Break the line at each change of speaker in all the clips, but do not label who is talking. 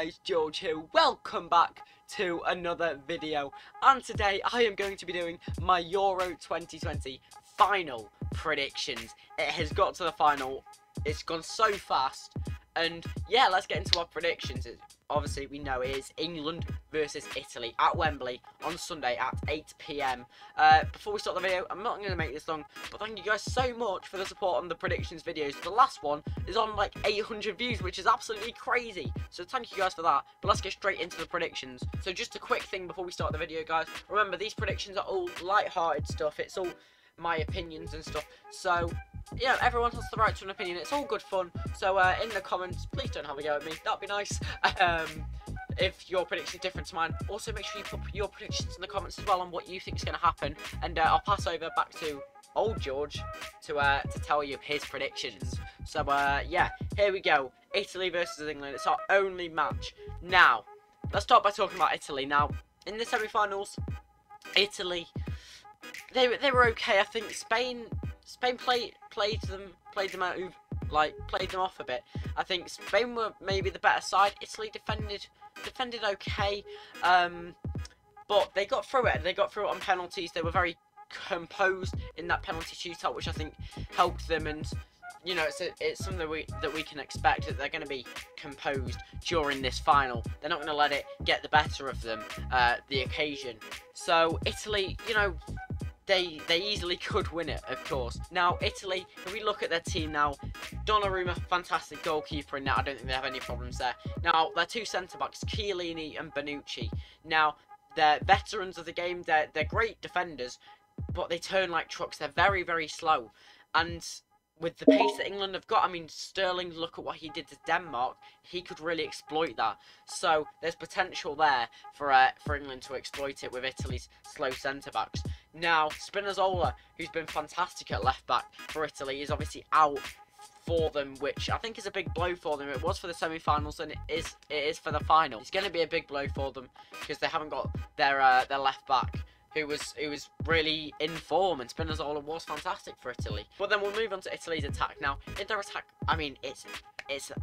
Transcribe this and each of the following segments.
guys, George here. Welcome back to another video, and today I am going to be doing my Euro 2020 final predictions. It has got to the final, it's gone so fast, and yeah, let's get into our predictions. Obviously, we know it is England versus Italy at Wembley on Sunday at 8 PM. Before we start the video, I'm not going to make this long, but thank you guys so much for the support on the predictions videos. The last one is on like 800 views, which is absolutely crazy. So thank you guys for that. But let's get straight into the predictions. So just a quick thing before we start the video, guys. Remember, these predictions are all light-hearted stuff. It's all my opinions and stuff. So yeah, everyone has the right to an opinion. It's all good fun. So in the comments, please don't have a go at me. That'd be nice. If your prediction is different to mine, also make sure you put your predictions in the comments as well on what you think is going to happen. And I'll pass over back to old George to tell you his predictions. So yeah, here we go. Italy versus England. It's our only match. Now, let's start by talking about Italy. Now, in the semi-finals, Italy, they were okay. I think Spain played them off a bit. I think Spain were maybe the better side. Italy defended okay, but they got through it. They got through it on penalties. They were very composed in that penalty shootout, which I think helped them. And you know, it's something that we can expect, that they're going to be composed during this final. They're not going to let it get the better of them, the occasion. So Italy, you know, they easily could win it, of course. Now, Italy, if we look at their team now, Donnarumma, fantastic goalkeeper in that. I don't think they have any problems there. Now, their two centre-backs, Chiellini and Bonucci. Now, they're veterans of the game. They're great defenders, but they turn like trucks. They're very, very slow. And with the pace that England have got, I mean, Sterling, look at what he did to Denmark. He could really exploit that. So there's potential there for England to exploit it with Italy's slow centre-backs. Now, Spinazzola, who's been fantastic at left-back for Italy, is obviously out for them, which I think is a big blow for them. It was for the semi-finals, and it is for the final. It's going to be a big blow for them because they haven't got their left-back, who was really in form, and Spinazzola was fantastic for Italy. But then we'll move on to Italy's attack. Now, in their attack, I mean, it's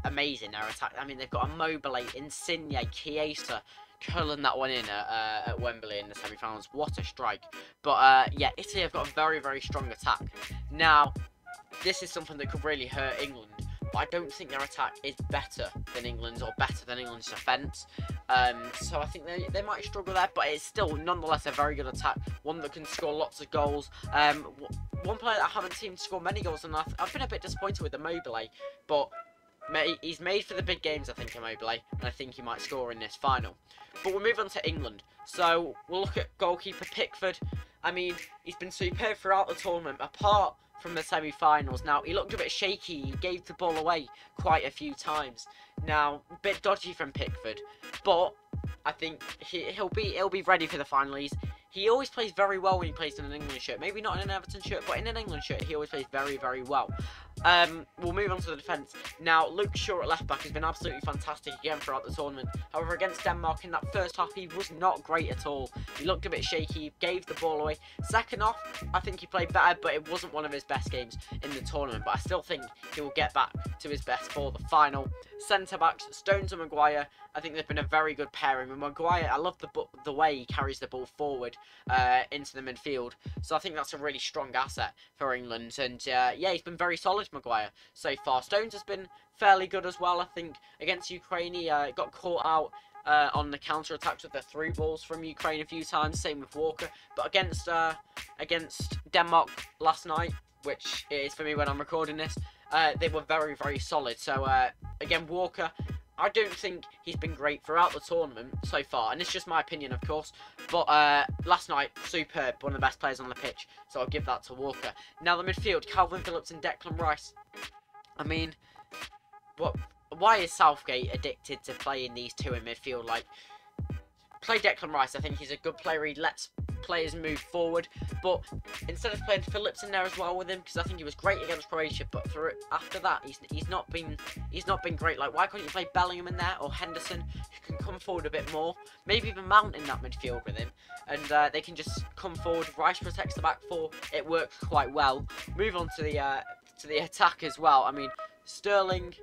amazing, their attack. I mean, they've got Immobile, Insigne, Chiesa, culling that one in at Wembley in the semi-finals. What a strike. But yeah, Italy have got a very, very strong attack. Now, this is something that could really hurt England, but I don't think their attack is better than England's, or better than England's defence. So I think they might struggle there, but it's still nonetheless a very good attack, one that can score lots of goals. One player that I haven't seen score many goals, and I've been a bit disappointed with Immobile, but he's made for the big games, I think, Immobile, and I think he might score in this final. But we'll move on to England. So we'll look at goalkeeper Pickford. I mean, he's been superb throughout the tournament, apart from the semi-finals. Now, he looked a bit shaky. He gave the ball away quite a few times. Now, a bit dodgy from Pickford, but I think he'll be ready for the final. He always plays very well when he plays in an England shirt. Maybe not in an Everton shirt, but in an England shirt, he always plays very, very well. We'll move on to the defence. Now, Luke Shaw at left-back has been absolutely fantastic again throughout the tournament. However, against Denmark in that first half, he was not great at all. He looked a bit shaky, gave the ball away. Second half, I think he played better, but it wasn't one of his best games in the tournament. But I still think he will get back to his best for the final. Centre-backs, Stones and Maguire. I think they've been a very good pairing. With Maguire, I love the way he carries the ball forward into the midfield. So I think that's a really strong asset for England. And yeah, he's been very solid, Maguire, so far. Stones has been fairly good as well. I think against Ukraine, he got caught out on the counter-attacks with the through balls from Ukraine a few times. Same with Walker. But against Denmark last night, which it is for me when I'm recording this, they were very, very solid. So again, Walker, I don't think he's been great throughout the tournament so far, and it's just my opinion, of course. But last night, superb, one of the best players on the pitch, so I'll give that to Walker. Now the midfield, Calvin Phillips and Declan Rice. I mean, why is Southgate addicted to playing these two in midfield? Like, play Declan Rice. I think he's a good player. He lets players move forward, but instead of playing Phillips in there as well with him, because I think he was great against Croatia, but after that he's not been great. Like, why can't you play Bellingham in there, or Henderson, who can come forward a bit more? Maybe even Mount in that midfield with him, and they can just come forward. Rice protects the back four. It works quite well. Move on to the attack as well. I mean, Sterling,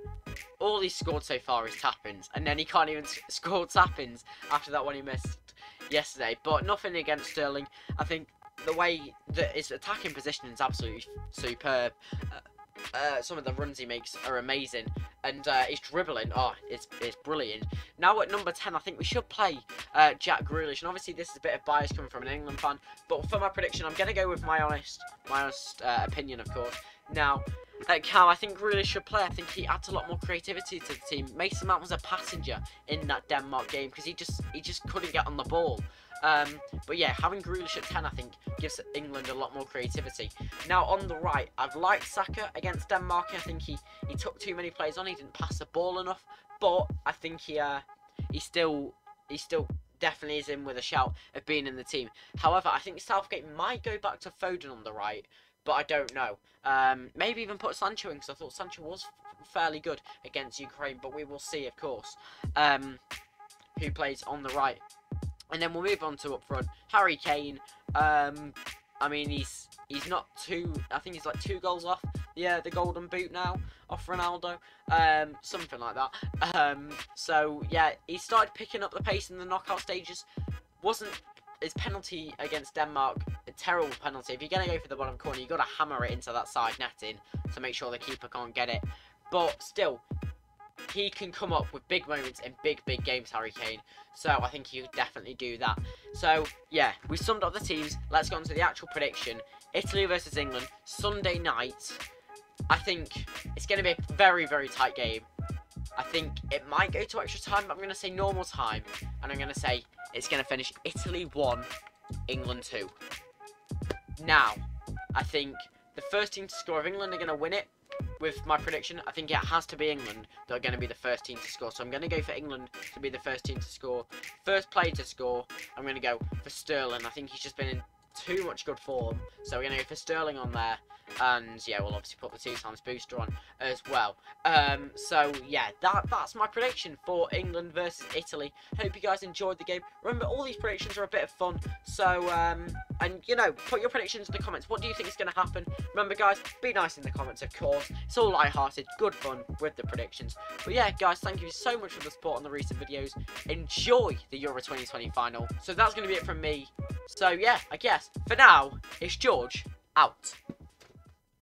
all he's scored so far is tap-ins, and then he can't even score tap-ins after that one he missed yesterday. But nothing against Sterling. I think the way that his attacking position is absolutely superb. Some of the runs he makes are amazing, and his dribbling, it's brilliant. Now at number 10, I think we should play Jack Grealish, and obviously this is a bit of bias coming from an England fan, but for my prediction, I'm going to go with my honest opinion, of course. Now, at Cam, I think Grealish should play. I think he adds a lot more creativity to the team. Mason Mount was a passenger in that Denmark game because he just couldn't get on the ball. But yeah, having Grealish at 10, I think, gives England a lot more creativity. Now, on the right, I've liked Saka against Denmark. I think he took too many players on. He didn't pass the ball enough. But I think he still definitely is in with a shout of being in the team. However, I think Southgate might go back to Foden on the right, but I don't know. Maybe even put Sancho in, because I thought Sancho was fairly good against Ukraine. But we will see, of course, who plays on the right. And then we'll move on to up front. Harry Kane. I mean, he's not too. I think he's like 2 goals off the golden boot now, off Ronaldo. Something like that. So yeah, he started picking up the pace in the knockout stages. Wasn't his penalty against Denmark a terrible penalty? If you're gonna go for the bottom corner, you got to hammer it into that side netting to make sure the keeper can't get it. But still, he can come up with big moments in big games, Harry Kane. So I think he would definitely do that. So yeah, we summed up the teams. Let's go on to the actual prediction. Italy versus England, Sunday night. I think it's going to be a very tight game. I think it might go to extra time, but I'm going to say normal time. And I'm going to say it's going to finish Italy 1, England 2. Now, I think the first team to score of England are going to win it. With my prediction, I think it has to be England that are going to be the first team to score. So I'm going to go for England to be the first team to score. First player to score, I'm going to go for Sterling. I think he's just been in too much good form. So we're going to go for Sterling on there. And yeah, we'll obviously put the 2x booster on as well. So yeah, that's my prediction for England versus Italy. Hope you guys enjoyed the game. Remember, all these predictions are a bit of fun. So, and you know, put your predictions in the comments. What do you think is going to happen? Remember, guys, be nice in the comments, of course. It's all light-hearted, good fun with the predictions. But yeah, guys, thank you so much for the support on the recent videos. Enjoy the Euro 2020 final. So that's going to be it from me. So yeah, I guess for now, it's George out.